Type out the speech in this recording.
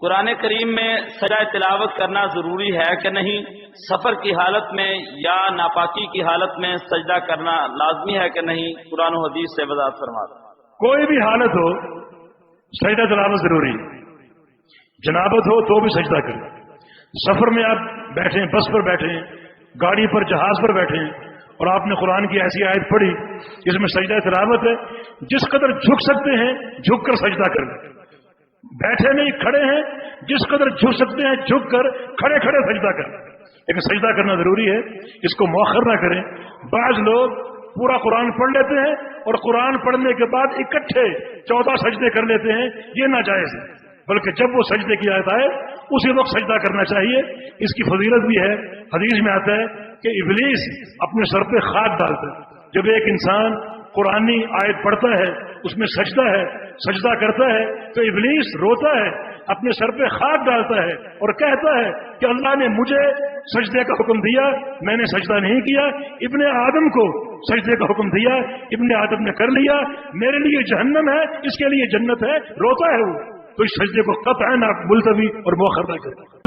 قرآن کریم میں سجدہ تلاوت کرنا ضروری ہے کہ نہیں؟ سفر کی حالت میں یا ناپاکی کی حالت میں سجدہ کرنا لازمی ہے کہ نہیں؟ قرآن و حدیث سے وضاحت فرما دو۔ کوئی بھی حالت ہو سجدہ تلاوت ضروری، جنابت ہو تو بھی سجدہ کریں، سفر میں آپ بیٹھیں، بس پر بیٹھیں، گاڑی پر، جہاز پر بیٹھیں اور آپ نے قرآن کی ایسی آیت پڑھی جس میں سجدہ تلاوت ہے، جس قدر جھک سکتے ہیں جھک کر سجدہ کریں، بیٹھے نہیں کھڑے ہیں، جس قدر جھک سکتے ہیں جھک کر کھڑے کھڑے سجدہ کریں، لیکن سجدہ کرنا ضروری ہے، اس کو مؤخر نہ کریں۔ بعض لوگ پورا قرآن پڑھ لیتے ہیں اور قرآن پڑھنے کے بعد اکٹھے 14 سجدے کر لیتے ہیں، یہ ناجائز ہے، بلکہ جب وہ سجدے کی آیت آئے اسی وقت سجدہ کرنا چاہیے۔ اس کی فضیلت بھی ہے، حدیث میں آتا ہے کہ ابلیس اپنے سر پہ خاک ڈالتا ہے، جب ایک انسان قرآنی آیت پڑھتا ہے، اس میں سجدہ ہے، سجدہ کرتا ہے، تو ابلیس روتا ہے، اپنے سر پہ خاک ڈالتا ہے اور کہتا ہے کہ اللہ نے مجھے سجدے کا حکم دیا، میں نے سجدہ نہیں کیا، ابن آدم کو سجدے کا حکم دیا، ابن آدم نے کر لیا، میرے لیے جہنم ہے، اس کے لیے جنت ہے، روتا ہے وہ۔ تو اس سجدے کو قطعاً آپ ملتوی اور مؤخر نہ کریں۔